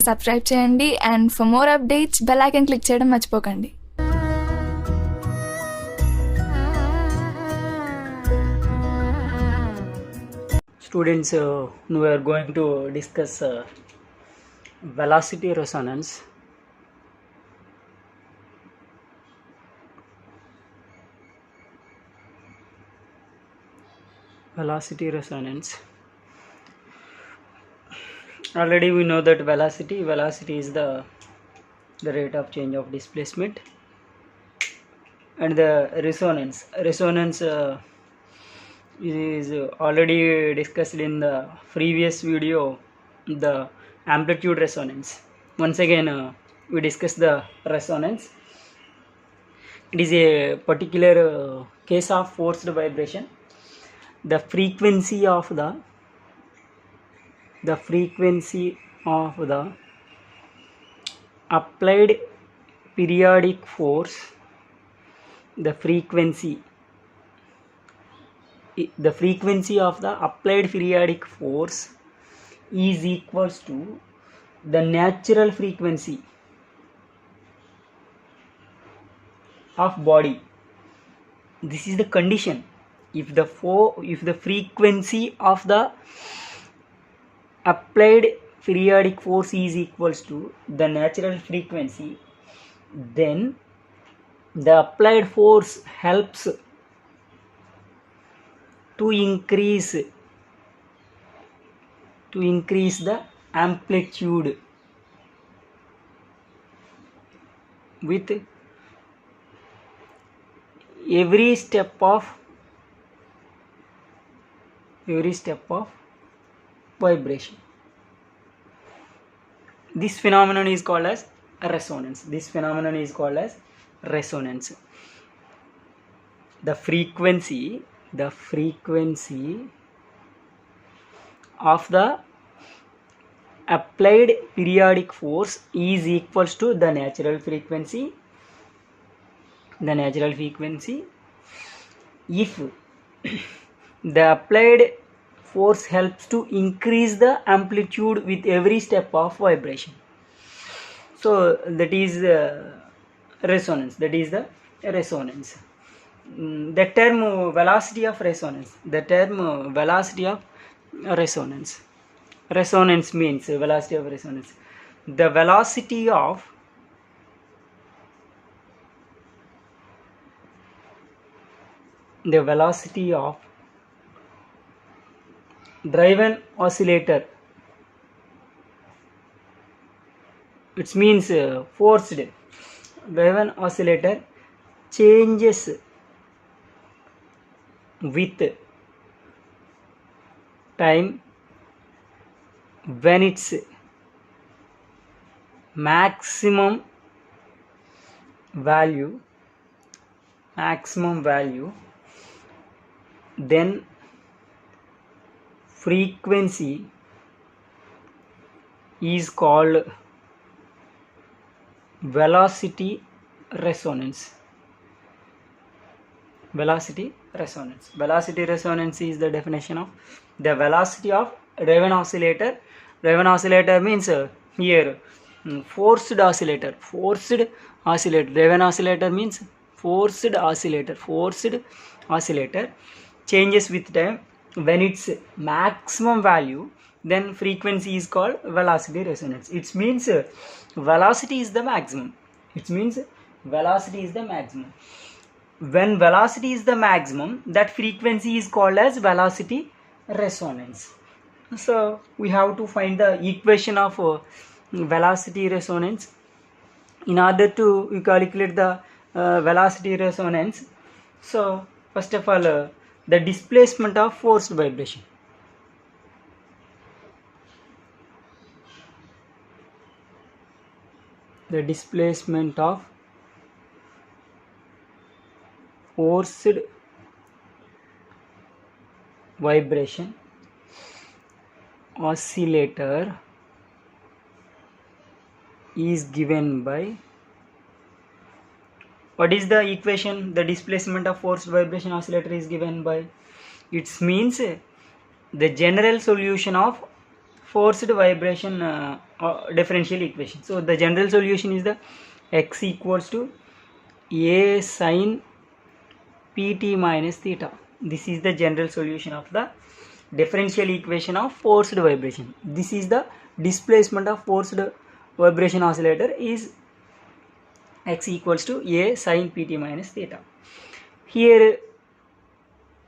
Subscribe చేయండి and for more updates bell icon click చేయడం మర్చిపోకండి. Students, we are going to discuss velocity resonance. Velocity resonance. Already we know that velocity is the rate of change of displacement, and the resonance is already discussed in the previous video, the amplitude resonance. Once again we discuss the resonance. It is a particular case of forced vibration. The frequency of the applied periodic force, the frequency of the applied periodic force is equals to the natural frequency of body. This is the condition. If the frequency of the applied periodic force is equals to the natural frequency, then the applied force helps to increase the amplitude with every step of vibration. This phenomenon is called as resonance. The frequency of the applied periodic force is equals to the natural frequency. If the applied force helps to increase the amplitude with every step of vibration, so that is resonance. The term velocity of resonance means velocity of resonance. The velocity of driven oscillator, it means forced driven oscillator, changes with time when its maximum value, then frequency is called velocity resonance. Velocity resonance is the definition of the velocity of driven oscillator. Driven oscillator means here forced oscillator. Driven oscillator means forced oscillator changes with time when its maximum value, then frequency is called velocity resonance. It means velocity is the maximum. When velocity is the maximum, that frequency is called as velocity resonance. So we have to find the equation of velocity resonance. In order to calculate the velocity resonance, so first of all the displacement of forced vibration. The displacement of forced vibration oscillator is given by, what is the equation? The displacement of forced vibration oscillator is given by, it means the general solution of forced vibration differential equation. So the general solution is the x equals to a sine pt minus theta. This is the general solution of the differential equation of forced vibration. This is the displacement of forced vibration oscillator is x equals to a sine pt minus theta. Here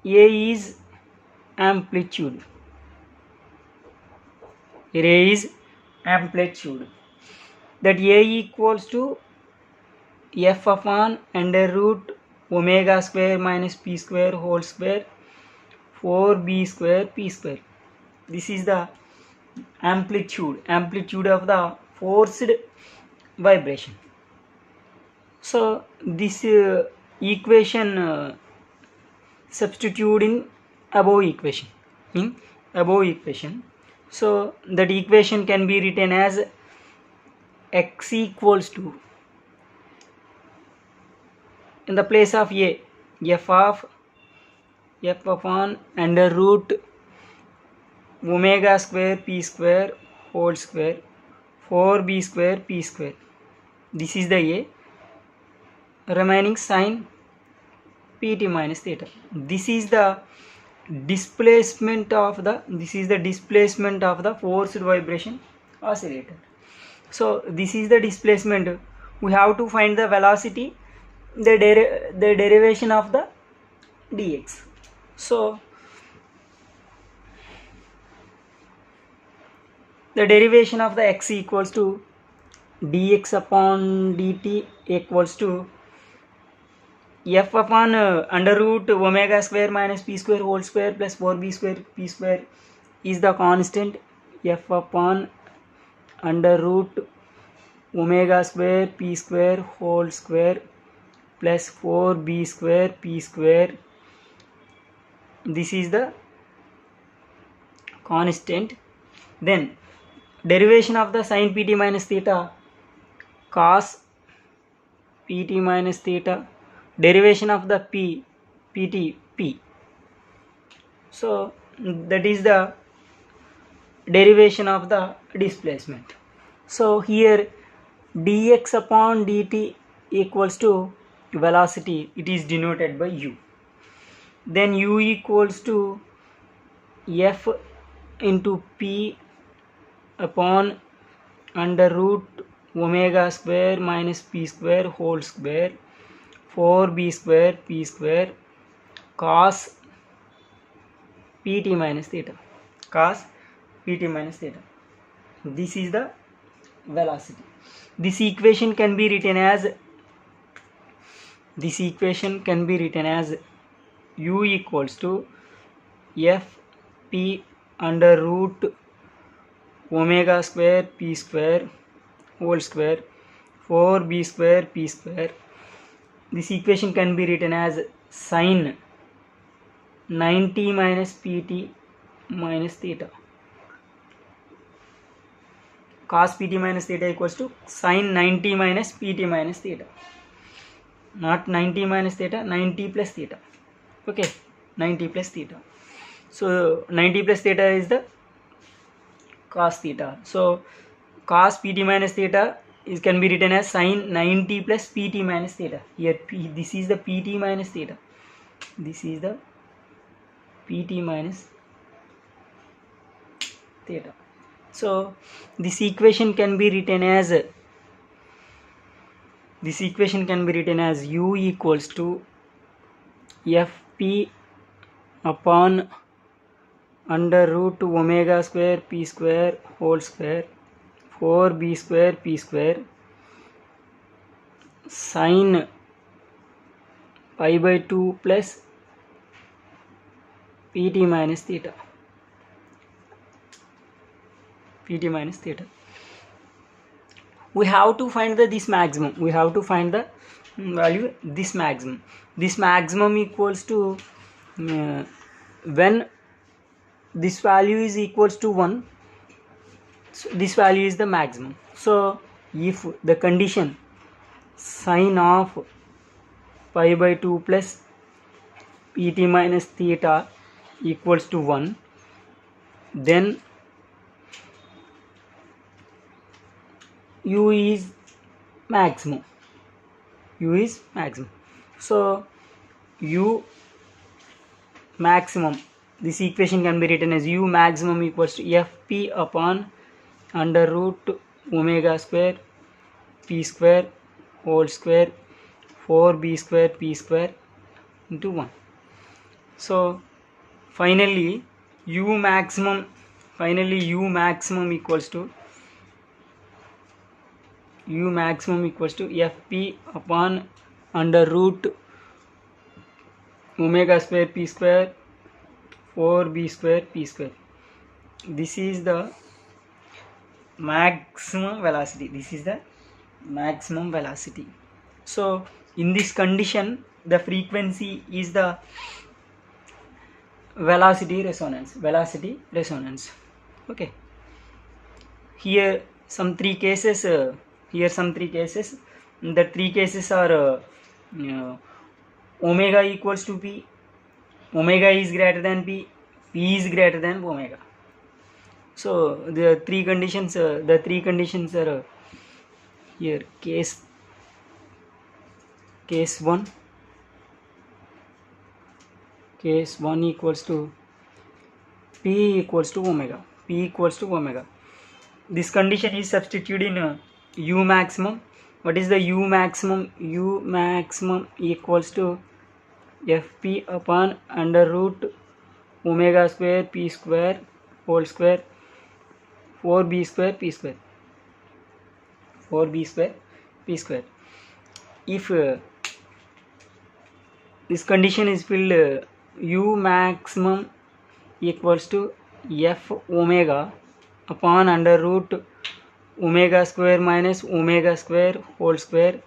a is amplitude. Here a is amplitude. That a equals to f upon under root omega square minus p square whole square 4b square p square. This is the amplitude of the forced vibration. So this equation substitute in above equation. So that equation can be written as x equals to, in the place of a, f upon under root omega square p square whole square 4b square p square. This is the a, remaining sine pt minus theta. This is the displacement of the forced vibration oscillator. So this is the displacement. We have to find the velocity, the derivation of the dx. So the derivation of the x equals to dx upon dt equals to f upon under root omega square minus p square whole square plus 4b square p square is the constant. F upon under root omega square p square whole square plus 4b square p square. This is the constant. Then derivation of the sine pt minus theta, cos pt minus theta, derivation of the pt. So that is the derivation of the displacement. So here dx upon dt equals to velocity, it is denoted by u. Then u equals to f into p upon under root omega square minus p square whole square 4b square p square cos pt minus theta. This is the velocity. This equation can be written as u equals to f p under root omega square p square whole square 4b square p square. This equation can be written as sine 90 minus pt minus theta. Cos pt minus theta equals to sine 90 minus pt minus theta. Not 90 minus theta, 90 plus theta. Okay, 90 plus theta. So 90 plus theta is the cos theta. So cos pt minus theta can be written as sine 90 plus pt minus theta. Here this is the pt minus theta. This is the pt minus theta. So this equation can be written as u equals to fp upon under root omega square p square whole square 4b square p square sine pi by 2 plus pt minus theta. We have to find this maximum. We have to find the value this maximum. This maximum equals to when this value is equals to 1. So this value is the maximum. So if the condition sine of pi by 2 plus pt minus theta equals to 1, then u is maximum. U is maximum. So u maximum, this equation can be written as u maximum equals to fp upon under root omega square p square whole square 4b square p square into 1. So finally u maximum equals to fp upon under root omega square p square 4b square p square. This is the maximum velocity. So in this condition the frequency is the velocity resonance. Okay, here some three cases. The three cases are omega equals to p, omega is greater than p is greater than omega. So the three conditions are here. Case 1 equals to p equals to omega. This condition is substituted in u maximum. What is the u maximum? U maximum equals to fp upon under root omega square p square whole square 4b square p square. If this condition is filled, u maximum equals to f omega upon under root omega square minus omega square whole square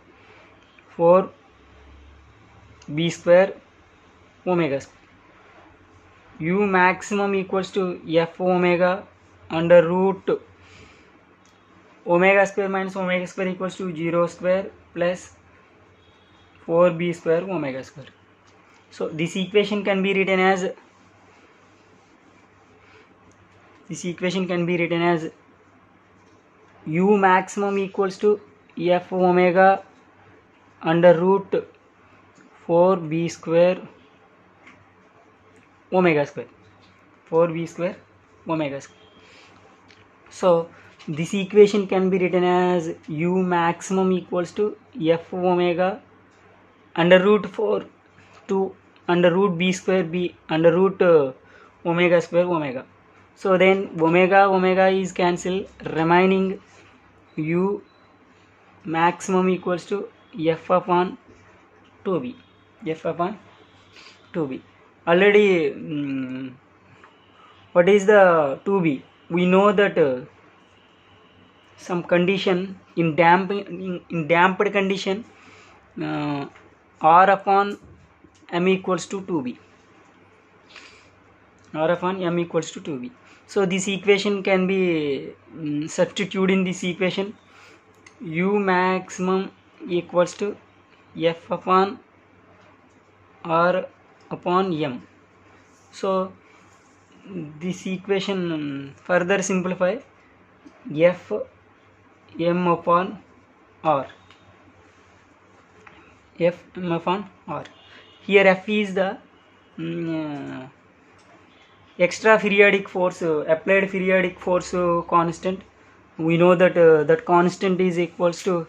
4b square omega square. U maximum equals to f omega under root omega square minus omega square equals to 0 square plus 4b square omega square. So this equation can be written as u maximum equals to f omega under root 4b square omega square. So this equation can be written as u maximum equals to f omega under root 4 to under root b square b under root omega square omega. So then omega is cancelled, remaining u maximum equals to f upon 2b. Already what is the 2b? We know that some condition in damped condition r upon m equals to 2b. So this equation can be substituted in this equation. U maximum equals to f upon r upon m. So this equation further simplify, f m upon r. Here f is the extra periodic force, applied periodic force constant. We know that that constant is equals to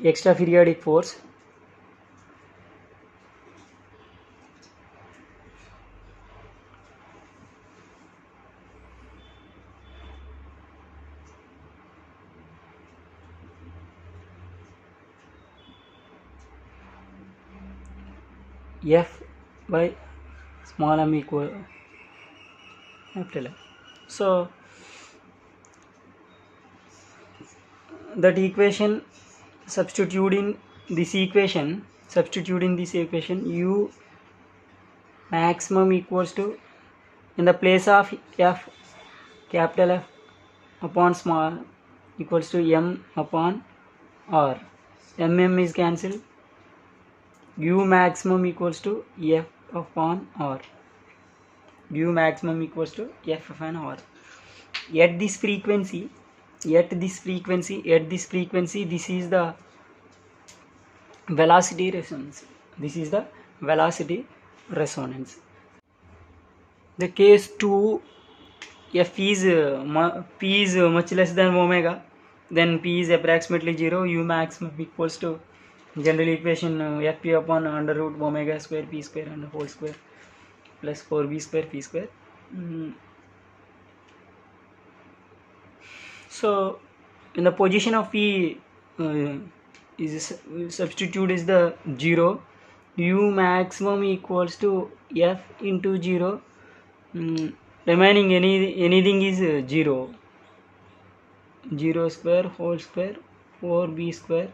extra periodic force. F by small m equal capital M. So that equation, substituting this equation, u maximum equals to, in the place of f, capital F upon small equals to m upon r. M is cancelled, u maximum equals to f upon r. U maximum equals to f upon r. At this frequency, this is the velocity resonance. This is the velocity resonance. The case 2, f is p is much less than omega, then p is approximately 0, u maximum equals to general equation fp upon under root omega square p square and whole square plus 4b square p square. So in the position of p is substitute is the 0, u maximum equals to f into 0, remaining anything is 0 square whole square 4b square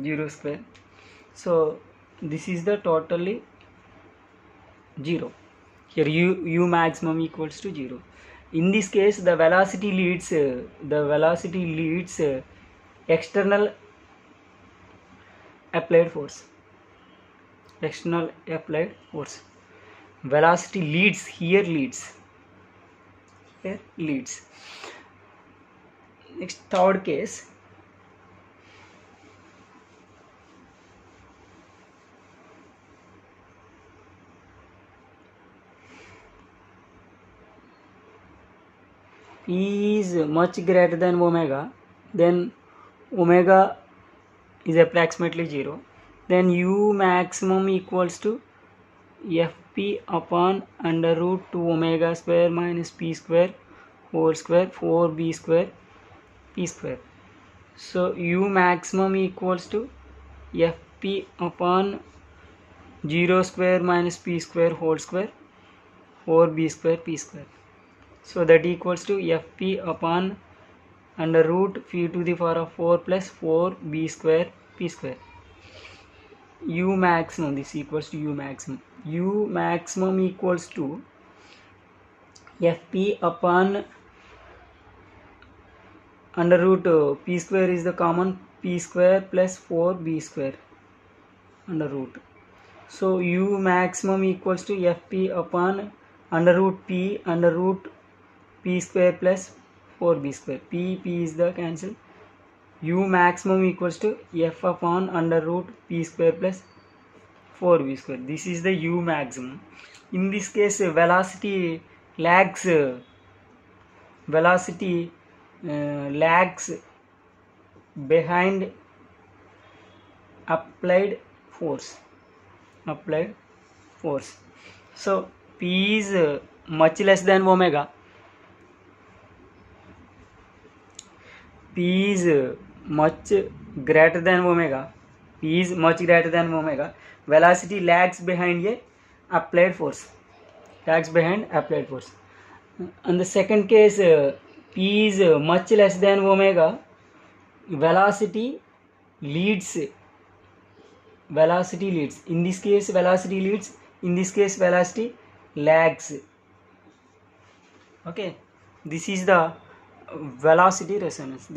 zero square. So this is the totally 0. Here u maximum equals to 0. In this case the velocity leads external applied force. Velocity leads leads. Next, third case. P is much greater than omega, then omega is approximately 0, then u maximum equals to fp upon under root 2 omega square minus p square whole square 4b square p square. So u maximum equals to fp upon 0 square minus p square whole square 4b square p square. So that equals to fp upon under root phi to the power of 4 plus 4b square p square. U maximum, this equals to u maximum. U maximum equals to fp upon under root p square is the common, p square plus 4b square under root. So u maximum equals to fp upon under root p square plus 4b square. P is the cancel. U maximum equals to f upon under root p square plus 4b square. This is the u maximum. In this case velocity lags behind applied force. So p is much less than omega. P is much greater than omega. Velocity lags behind applied force. And the second case, P is much less than omega. Velocity leads. In this case velocity leads. In this case velocity lags. Okay, this is the velocity resonance.